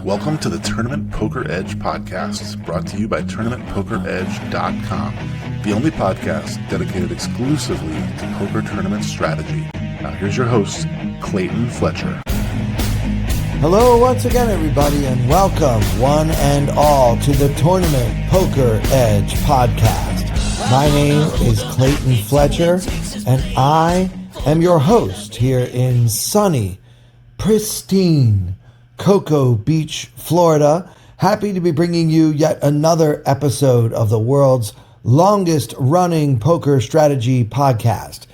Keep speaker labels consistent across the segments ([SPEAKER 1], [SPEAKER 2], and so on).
[SPEAKER 1] Welcome to the Tournament Poker Edge podcast, brought to you by TournamentPokerEdge.com, the only podcast dedicated exclusively to poker tournament strategy. Now here's your host, Clayton Fletcher.
[SPEAKER 2] Hello once again, everybody, and welcome one and all to the Tournament Poker Edge podcast. My name is Clayton Fletcher, and I am your host here in sunny, pristine Cocoa Beach, Florida. Happy to be bringing you yet another episode of the world's longest running poker strategy podcast.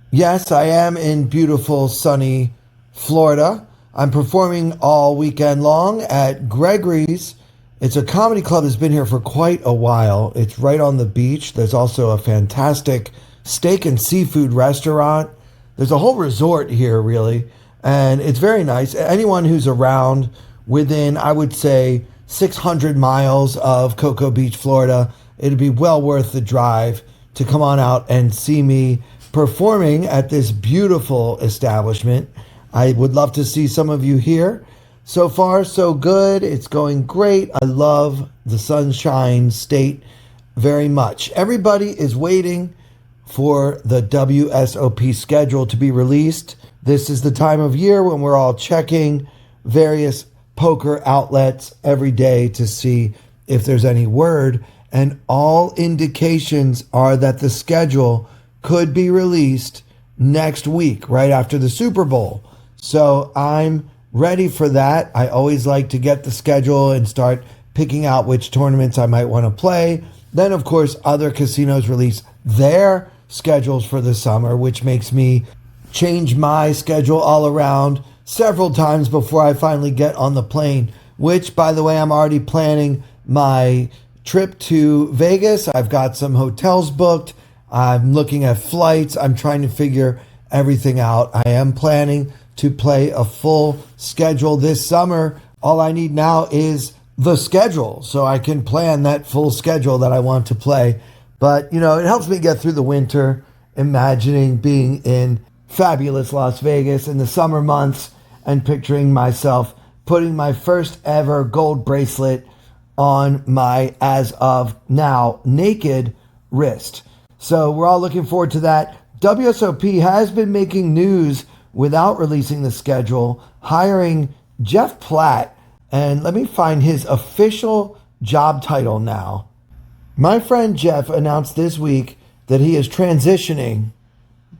[SPEAKER 2] Yes, I am in beautiful, sunny Florida. I'm performing all weekend long at Gregory's. It's a comedy club that's been here for quite a while. It's right on the beach. There's also a fantastic steak and seafood restaurant. There's a whole resort here, really. And it's very nice. Anyone who's around within, I would say, 600 miles of Cocoa Beach, Florida, it'd be well worth the drive to come on out and see me performing at this beautiful establishment. I would love to see some of you here. So far, so good. It's going great. I love the Sunshine State very much. Everybody is waiting for the WSOP schedule to be released. This is the time of year when we're all checking various poker outlets every day to see if there's any word, and all indications are that the schedule could be released next week, right after the Super Bowl. So I'm ready for that. I always like to get the schedule and start picking out which tournaments I might want to play. Then, of course, other casinos release their schedules for the summer, which makes me change my schedule all around several times before I finally get on the plane, which, by the way, I'm already planning my trip to Vegas. I've got some hotels booked. I'm looking at flights. I'm trying to figure everything out. I am planning to play a full schedule this summer. All I need now is the schedule so I can plan that full schedule that I want to play. But, you know, it helps me get through the winter, imagining being in fabulous Las Vegas in the summer months and picturing myself putting my first ever gold bracelet on my, as of now, naked wrist. So we're all looking forward to that. WSOP has been making news without releasing the schedule, hiring Jeff Platt. And let me find his official job title now. My friend Jeff announced this week that he is transitioning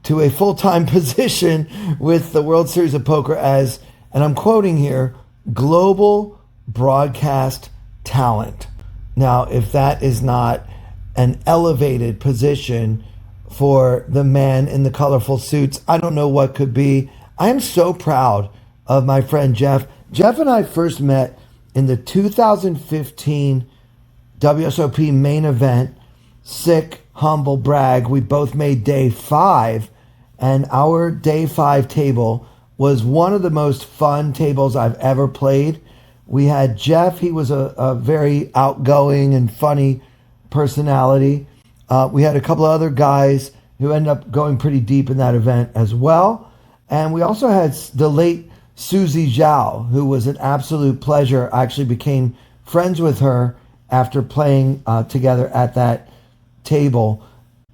[SPEAKER 2] to a full-time position with the World Series of Poker as, and I'm quoting here, global broadcast talent. Now, if that is not an elevated position for the man in the colorful suits, I don't know what could be. I am so proud of my friend Jeff. Jeff and I first met in the 2015 WSOP main event. Sick, humble brag. We both made day 5, and our day 5 table was one of the most fun tables I've ever played. We had Jeff. He was a very outgoing and funny personality. We had a couple of other guys who ended up going pretty deep in that event as well. And we also had the late Susie Zhao, who was an absolute pleasure. I actually became friends with her after playing together at that table.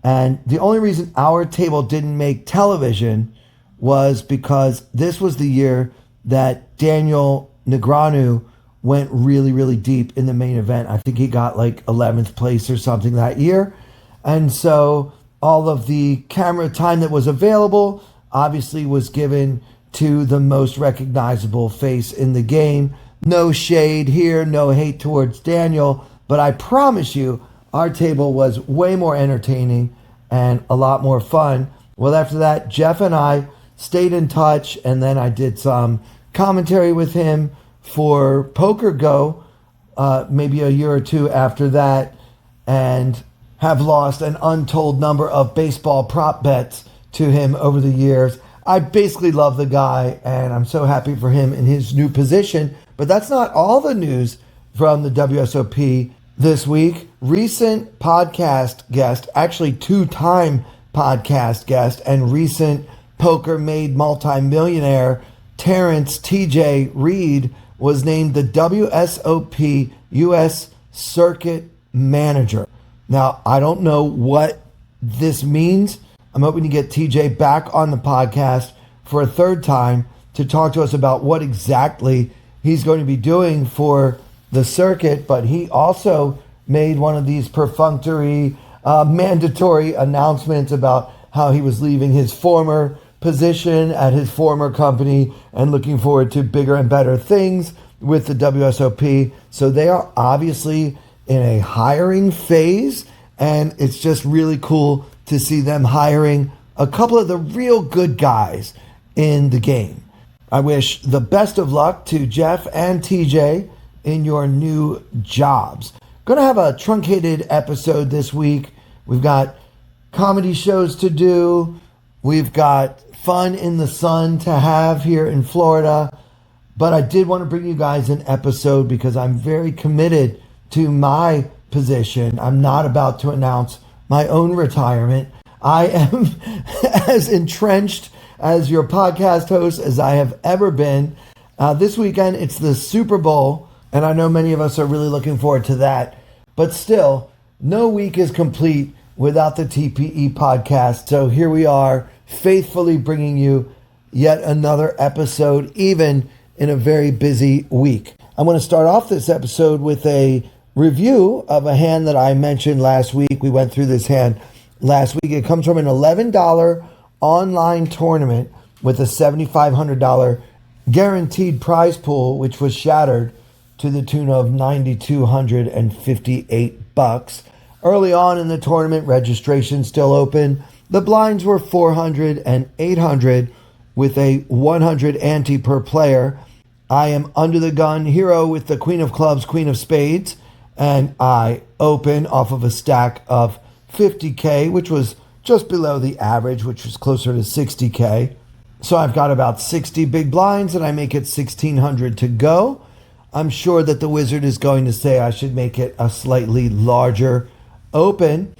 [SPEAKER 2] And the only reason our table didn't make television was because this was the year that Daniel Negreanu went really, really deep in the main event. I think he got like 11th place or something that year. And so all of the camera time that was available obviously was given to the most recognizable face in the game. No shade here, no hate towards Daniel, but I promise you, our table was way more entertaining and a lot more fun. Well, after that, Jeff and I stayed in touch, and then I did some commentary with him for Poker Go, maybe a year or two after that, and have lost an untold number of baseball prop bets to him over the years. I basically love the guy, and I'm so happy for him in his new position. But that's not all the news from the WSOP this week. Recent podcast guest, actually two-time podcast guest and recent poker made multimillionaire Terrence TJ Reed was named the WSOP US Circuit Manager. Now, I don't know what this means. I'm hoping to get TJ back on the podcast for a third time to talk to us about what exactly he's going to be doing for the circuit. But he also made one of these perfunctory, mandatory announcements about how he was leaving his former position at his former company and looking forward to bigger and better things with the WSOP. So they are obviously in a hiring phase, and it's just really cool to see them hiring a couple of the real good guys in the game. I wish the best of luck to Jeff and TJ in your new jobs. Going to have a truncated episode this week. We've got comedy shows to do. We've got fun in the sun to have here in Florida. But I did want to bring you guys an episode because I'm very committed to my position. I'm not about to announce my own retirement. I am as entrenched as your podcast host as I have ever been. This weekend, it's the Super Bowl, and I know many of us are really looking forward to that. But still, no week is complete without the TPE podcast. So here we are, faithfully bringing you yet another episode, even in a very busy week. I'm going to start off this episode with a review of a hand that I mentioned last week. We went through this hand last week. It comes from an $11 online tournament with a $7,500 guaranteed prize pool, which was shattered to the tune of $9,258. Early on in the tournament, registration still open. The blinds were 400 and 800 with a 100 ante per player. I am under the gun hero with the Queen of Clubs, Queen of Spades, and I open off of a stack of 50K, which was just below the average, which was closer to 60K. So I've got about 60 big blinds, and I make it 1,600 to go. I'm sure that the wizard is going to say I should make it a slightly larger open.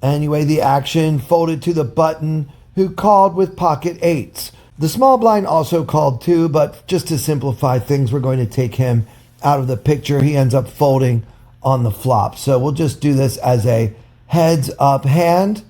[SPEAKER 2] Anyway, the action folded to the button, who called with pocket eights. The small blind also called too, but just to simplify things, we're going to take him out of the picture. He ends up folding on the flop. So we'll just do this as a heads up hand.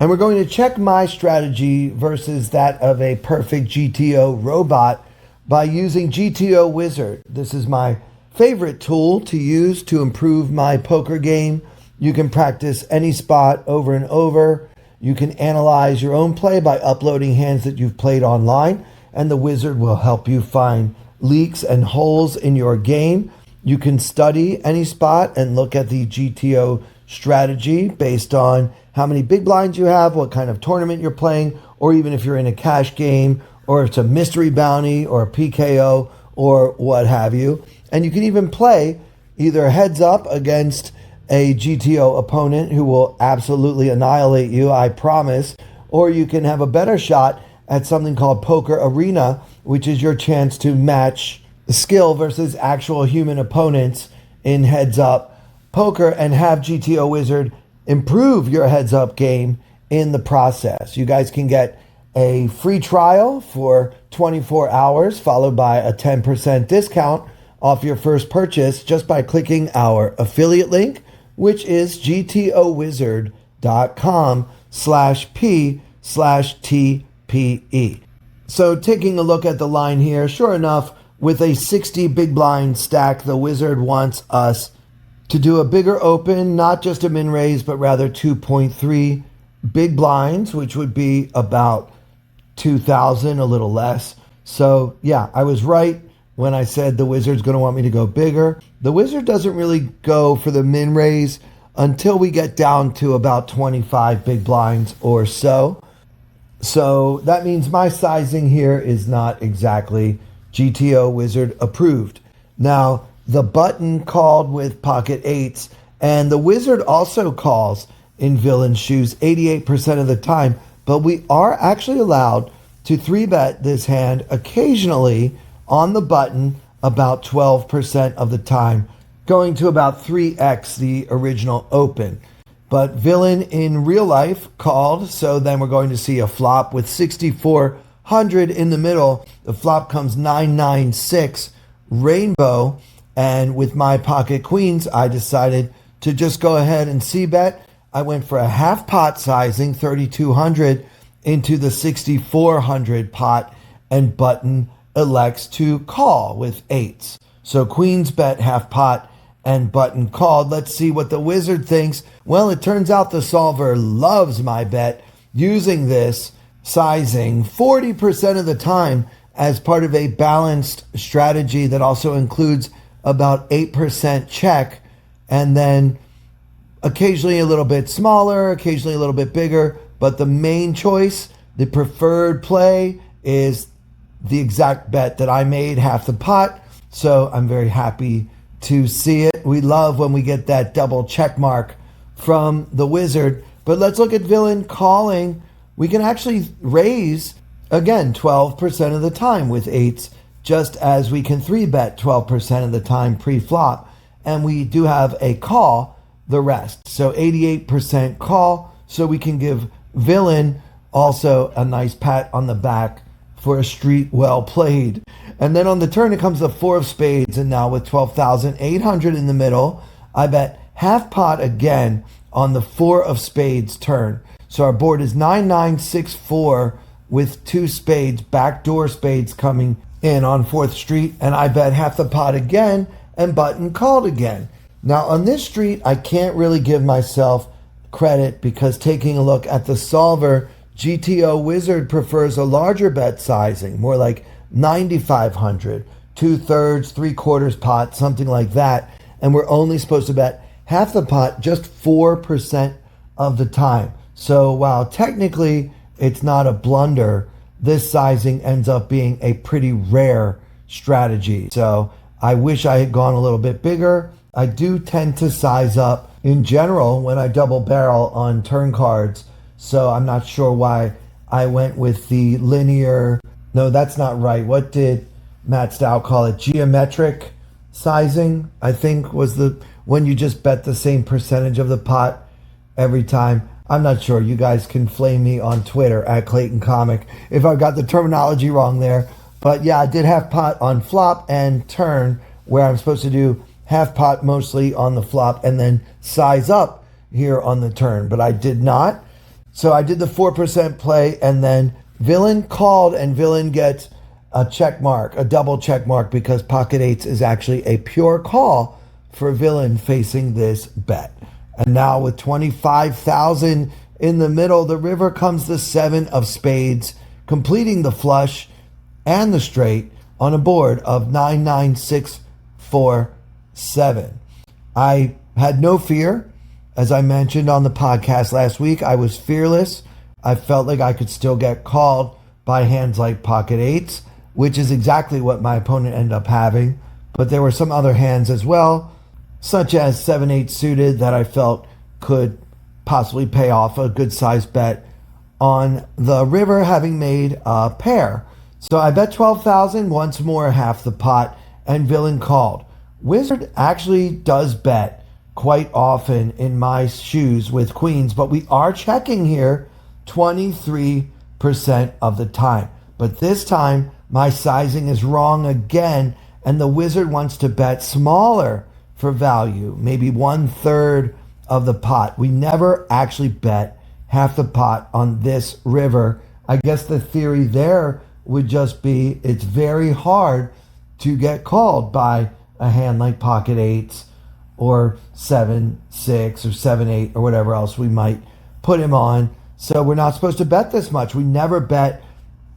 [SPEAKER 2] And we're going to check my strategy versus that of a perfect GTO robot by using GTO Wizard. This is my favorite tool to use to improve my poker game. You can practice any spot over and over. You can analyze your own play by uploading hands that you've played online, and the wizard will help you find leaks and holes in your game. You can study any spot and look at the GTO strategy based on how many big blinds you have, what kind of tournament you're playing, or even if you're in a cash game, or it's a mystery bounty or a PKO or what have you. And you can even play either heads up against a GTO opponent who will absolutely annihilate you, I promise, or you can have a better shot at something called Poker Arena, which is your chance to match skill versus actual human opponents in heads up poker and have GTO Wizard improve your heads up game in the process. You guys can get a free trial for 24 hours followed by a 10% discount off your first purchase just by clicking our affiliate link, which is gtowizard.com/p/TPE. So taking a look at the line here, sure enough, with a 60 big blind stack, the wizard wants us to do a bigger open, not just a min raise, but rather 2.3 big blinds, which would be about 2,000, a little less. So yeah, I was right when I said the wizard's going to want me to go bigger. The wizard doesn't really go for the min raise until we get down to about 25 big blinds or so. So that means my sizing here is not exactly GTO Wizard approved. Now, the button called with pocket eights, and the wizard also calls in villain shoes 88% of the time, but we are actually allowed to 3-bet this hand occasionally on the button about 12% of the time, going to about 3x the original open. But Villain in real life called, so then we're going to see a flop with 6,400 in the middle. The flop comes 996 rainbow, and with my pocket queens, I decided to just go ahead and c-bet. I went for a half pot sizing, 3,200 into the 6,400 pot, and button elects to call with eights. So queens bet half pot and button called. Let's see what the wizard thinks. Well, it turns out the solver loves my bet, using this sizing 40% of the time as part of a balanced strategy that also includes about 8% check, and then occasionally a little bit smaller, occasionally a little bit bigger. But the main choice, the preferred play, is the exact bet that I made, half the pot. So I'm very happy to see it. We love when we get that double check mark from the wizard. But let's look at Villain calling. We can actually raise, again, 12% of the time with eights, just as we can 3-bet 12% of the time pre-flop. And we do have a call the rest. So 88% call. So we can give Villain also a nice pat on the back for a street well played. And then on the turn, it comes the 4 of spades. And now with 12,800 in the middle, I bet half pot again on the 4 of spades turn. So our board is 9964 with 2 spades, backdoor spades coming in on 4th Street. And I bet half the pot again and button called again. Now on this street, I can't really give myself credit because taking a look at the solver, GTO Wizard prefers a larger bet sizing, more like 9,500, 2/3, 3/4 pot, something like that. And we're only supposed to bet half the pot just 4% of the time. So while technically it's not a blunder, this sizing ends up being a pretty rare strategy. So I wish I had gone a little bit bigger. I do tend to size up in general when I double barrel on turn cards. So I'm not sure why I went with the linear. No, that's not right. What did Matt Stout call it? Geometric sizing, I think, was the when you just bet the same percentage of the pot every time. I'm not sure. You guys can flame me on Twitter at Clayton Comic if I've got the terminology wrong there. But yeah, I did half pot on flop and turn, where I'm supposed to do half pot mostly on the flop and then size up here on the turn. But I did not. So I did the 4% play, and then Villain called, and Villain gets a check mark, a double check mark, because pocket eights is actually a pure call for Villain facing this bet. And now with 25,000 in the middle, the river comes the 7 of spades, completing the flush and the straight on a board of 99647. I had no fear. As I mentioned on the podcast last week, I was fearless. I felt like I could still get called by hands like pocket eights, which is exactly what my opponent ended up having. But there were some other hands as well, such as 7-8 suited, that I felt could possibly pay off a good sized bet on the river, having made a pair. So I bet 12,000, once more half the pot, and Villain called. Wizard actually does bet quite often in my shoes with queens, but we are checking here 23% of the time. But this time, my sizing is wrong again, and the wizard wants to bet smaller for value, maybe 1/3 of the pot. We never actually bet half the pot on this river. I guess the theory there would just be it's very hard to get called by a hand like pocket eights or 7-6 or 7-8 or whatever else we might put him on. So we're not supposed to bet this much. We never bet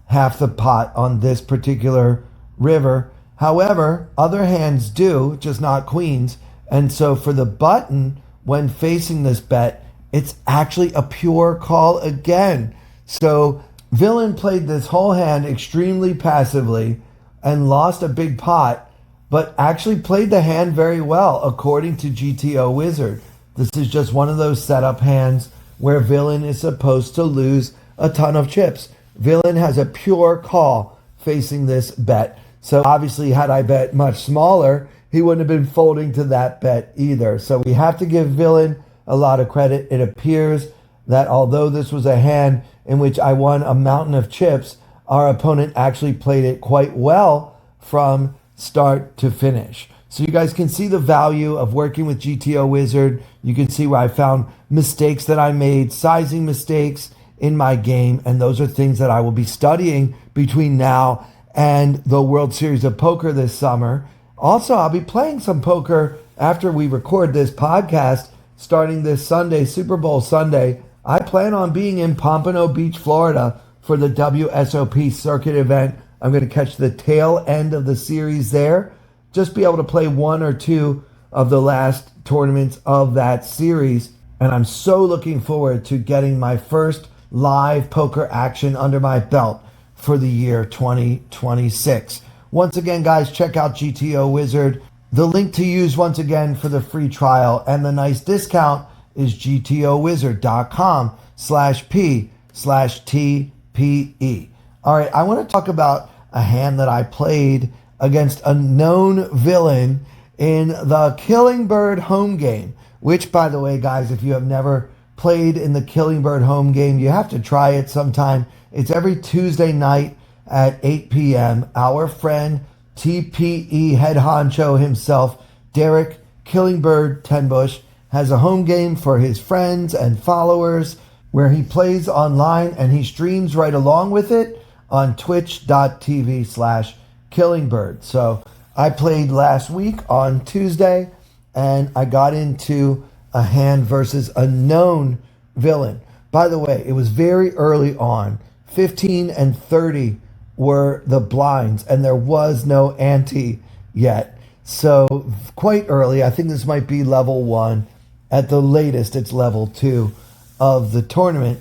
[SPEAKER 2] half the pot on this particular river. However, other hands do, just not queens. And so for the button, when facing this bet, it's actually a pure call again. So Villain played this whole hand extremely passively and lost a big pot, but actually played the hand very well, according to GTO Wizard. This is just one of those setup hands where Villain is supposed to lose a ton of chips. Villain has a pure call facing this bet. So obviously, had I bet much smaller, he wouldn't have been folding to that bet either. So we have to give Villain a lot of credit. It appears that although this was a hand in which I won a mountain of chips, our opponent actually played it quite well from start to finish. So you guys can see the value of working with GTO Wizard. You can see where I found mistakes that I made, sizing mistakes in my game, and those are things that I will be studying between now and the World Series of Poker this summer. Also, I'll be playing some poker after we record this podcast starting this Sunday, Super Bowl Sunday. I plan on being in Pompano Beach, Florida for the WSOP circuit event. I'm going to catch the tail end of the series there. Just be able to play one or two of the last tournaments of that series. And I'm so looking forward to getting my first live poker action under my belt for the year 2026. Once again, guys, check out GTO Wizard. The link to use once again for the free trial and the nice discount is gtowizard.com/p/TPE. All right, I want to talk about a hand that I played against a known villain in the Killing Bird home game, which, by the way, guys, if you have never played in the Killing Bird home game, you have to try it sometime. It's every Tuesday night at 8 p.m. Our friend TPE head honcho himself, Derek Killing Bird Tenbush, has a home game for his friends and followers where he plays online and he streams right along with it on twitch.tv/killingbird. So I played last week on Tuesday and I got into a hand versus a known villain. By the way, it was very early on. 15 and 30 were the blinds and there was no ante yet. So quite early. I think this might be level 1. At the latest, it's level 2 of the tournament.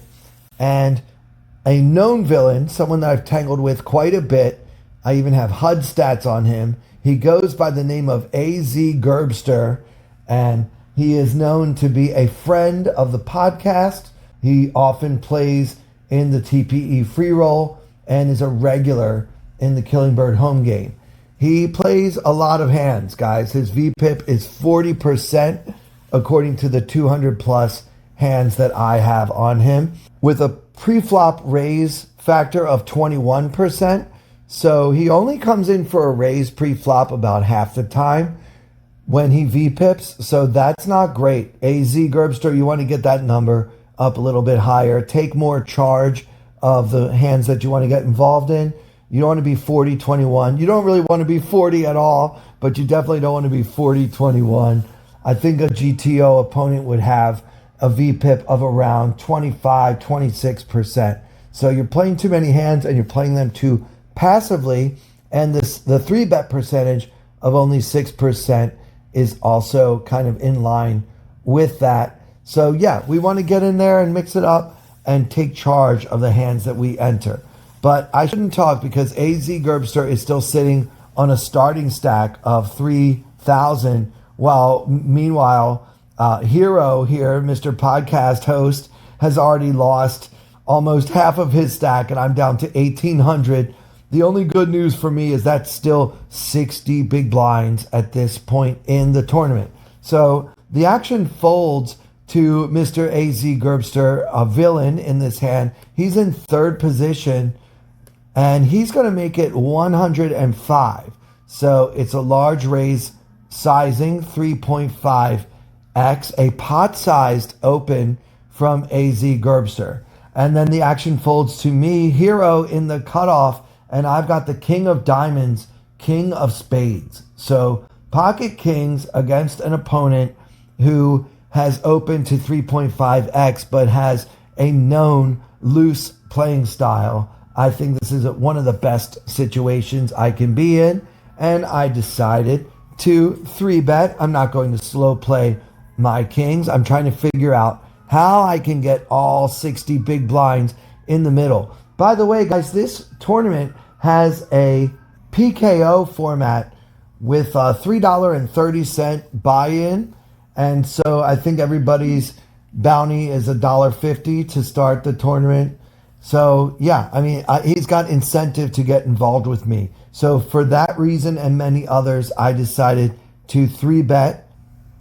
[SPEAKER 2] And a known villain, someone that I've tangled with quite a bit. I even have HUD stats on him. He goes by the name of AZ Gerbster, and he is known to be a friend of the podcast. He often plays in the TPE free roll and is a regular in the Killing Bird home game. He plays a lot of hands, guys. His VPIP is 40% according to the 200 plus hands that I have on him, with a pre-flop raise factor of 21%. So he only comes in for a raise pre-flop about half the time when he VPIPs. So that's not great. AZ Gerbster, you want to get that number up a little bit higher. Take more charge of the hands that you want to get involved in. You don't want to be 40-21. You don't really want to be 40 at all, but you definitely don't want to be 40-21. I think a GTO opponent would have a VPIP of around 25-26%. So you're playing too many hands and you're playing them too passively. And the 3-bet percentage of only 6% is also kind of in line with that. So yeah, we want to get in there and mix it up and take charge of the hands that we enter. But I shouldn't talk because AZ Gerbster is still sitting on a starting stack of 3,000, while meanwhile, Hero here, Mr. Podcast Host, has already lost almost half of his stack, and I'm down to 1,800. The only good news for me is that's still 60 big blinds at this point in the tournament. So the action folds to Mr. AZ Gerbster, a villain in this hand. He's in third position, and he's going to make it 105. So it's a large raise sizing, 3.5x, a pot-sized open from AZ Gerbster. And then the action folds to me, Hero, in the cutoff, and I've got the King of Diamonds, King of Spades. So pocket kings against an opponent who has opened to 3.5x but has a known loose playing style. I think this is one of the best situations I can be in, and I decided to 3-bet. I'm not going to slow play my kings. I'm trying to figure out how I can get all 60 big blinds in the middle. By the way, guys, this tournament has a PKO format with a $3.30 buy-in. And so I think everybody's bounty is $1.50 to start the tournament. So yeah, I mean, he's got incentive to get involved with me. So for that reason and many others, I decided to 3-bet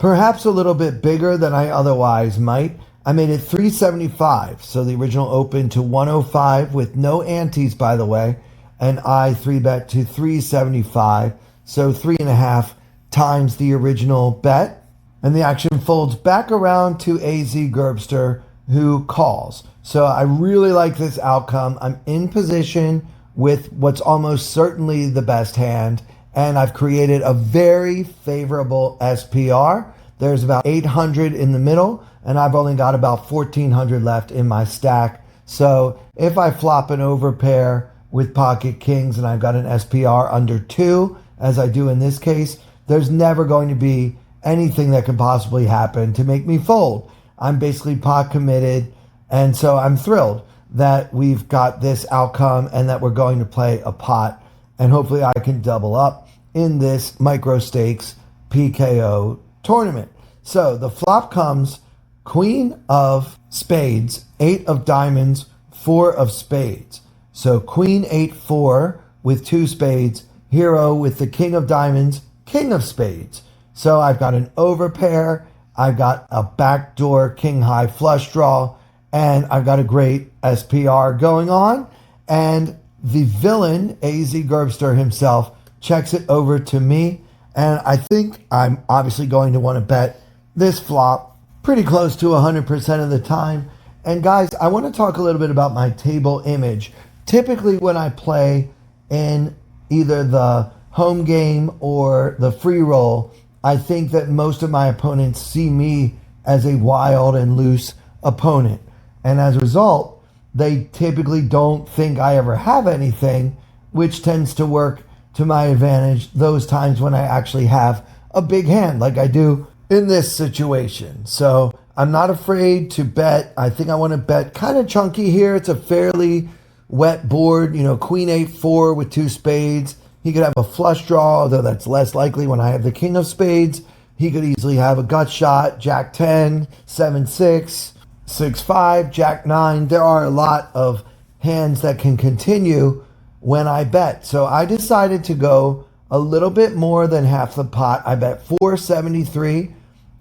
[SPEAKER 2] perhaps a little bit bigger than I otherwise might. I made it 375, so the original opened to 105 with no antes, by the way, and I 3-bet to 375, so 3.5 times the original bet. And the action folds back around to AZ Gerbster, who calls. So I really like this outcome. I'm in position with what's almost certainly the best hand, and I've created a very favorable SPR. There's about 800 in the middle, and I've only got about 1,400 left in my stack. So if I flop an overpair with pocket kings and I've got an SPR under 2, as I do in this case, there's never going to be anything that could possibly happen to make me fold. I'm basically pot committed, and so I'm thrilled that we've got this outcome and that we're going to play a pot, and hopefully I can double up in this micro stakes PKO tournament. So the flop comes queen of spades, 8 of diamonds, 4 of spades. So queen 8-4 with 2 spades, hero with the king of diamonds, king of spades. So I've got an overpair, I've got a backdoor king high flush draw, and I've got a great SPR going on. And the villain, AZ Gerbster himself, checks it over to me. And I think I'm obviously going to want to bet this flop pretty close to 100% of the time. And guys, I want to talk a little bit about my table image. Typically when I play in either the home game or the free roll, I think that most of my opponents see me as a wild and loose opponent. And as a result, they typically don't think I ever have anything, which tends to work to my advantage those times when I actually have a big hand like I do in this situation. So I'm not afraid to bet. I think I want to bet kind of chunky here. It's a fairly wet board, queen 8-4 with 2 spades. He could have a flush draw, although that's less likely when I have the king of spades. He could easily have a gut shot, jack 10, 7-6, 6-5, jack 9. There are a lot of hands that can continue when I bet. So I decided to go a little bit more than half the pot. I bet 473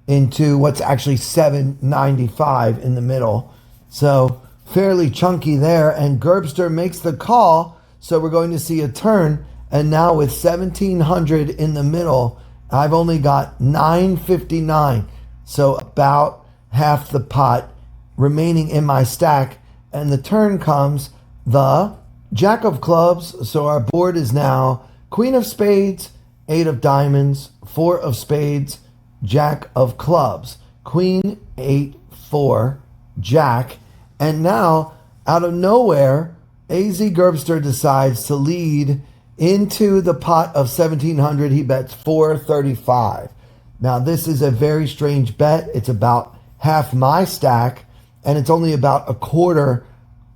[SPEAKER 2] into what's actually 795 in the middle. So fairly chunky there. And Gerbster makes the call. So we're going to see a turn. And now with 1,700 in the middle, I've only got 959. So about half the pot remaining in my stack. And the turn comes the jack of clubs. So our board is now queen of spades, 8 of diamonds, 4 of spades, jack of clubs, queen 8-4, jack. And now out of nowhere, AZ Gerbster decides to lead into the pot of 1,700. He bets 435. Now this is a very strange bet. It's about half my stack, and it's only about a quarter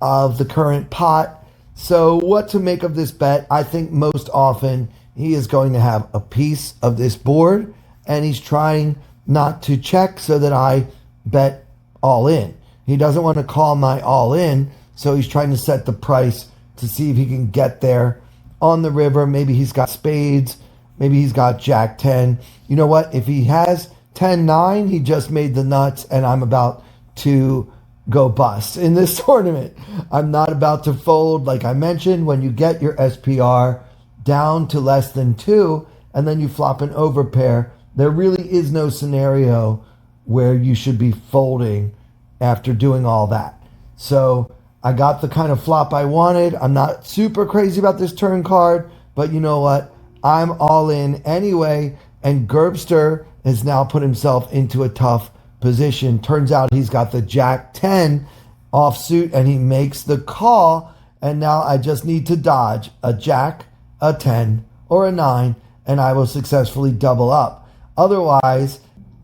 [SPEAKER 2] of the current pot. So what to make of this bet? I think most often he is going to have a piece of this board, and he's trying not to check so that I bet all in. He doesn't want to call my all in, so he's trying to set the price to see if he can get there on the river. Maybe he's got spades. Maybe he's got jack 10. You know what? If he has 10-9, he just made the nuts, and I'm about to go bust in this tournament. I'm not about to fold. Like I mentioned, when you get your SPR down to less than 2 and then you flop an overpair, there really is no scenario where you should be folding after doing all that. So I got the kind of flop I wanted. I'm not super crazy about this turn card, but you know what? I'm all in anyway, and Gerbster has now put himself into a tough position. Turns out he's got the jack 10 offsuit, and he makes the call, and now I just need to dodge a jack, a 10, or a 9, and I will successfully double up. Otherwise,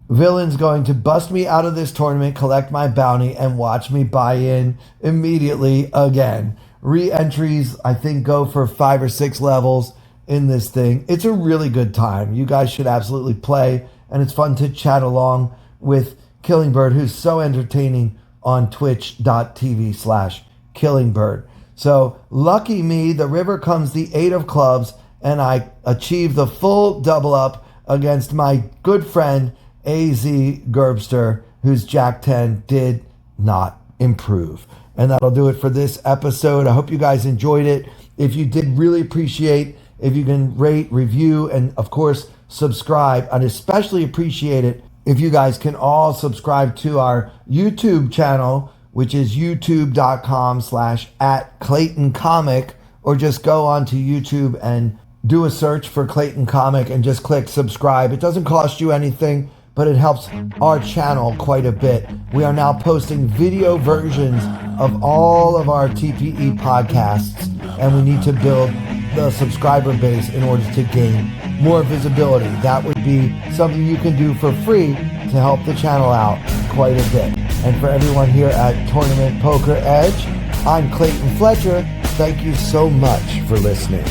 [SPEAKER 2] villain's going to bust me out of this tournament, collect my bounty, and watch me buy in immediately again. Re-entries, I think, go for 5 or 6 levels in this thing. It's a really good time. You guys should absolutely play, and it's fun to chat along with Killingbird, who's so entertaining on twitch.tv/Killingbird. So lucky me, the river comes the 8 of clubs, and I achieve the full double up against my good friend AZ Gerbster, whose Jack 10 did not improve. And that'll do it for this episode. I hope you guys enjoyed it. If you did, really appreciate if you can rate, review, and of course, subscribe. I'd especially appreciate it if you guys can all subscribe to our YouTube channel, which is youtube.com/@ClaytonComic, or just go onto YouTube and do a search for Clayton Comic and just click subscribe. It doesn't cost you anything, but it helps our channel quite a bit. We are now posting video versions of all of our TPE podcasts, and we need to build the subscriber base in order to gain more visibility. That would be something you can do for free to help the channel out quite a bit. And for everyone here at Tournament Poker Edge, I'm Clayton Fletcher. Thank you so much for listening.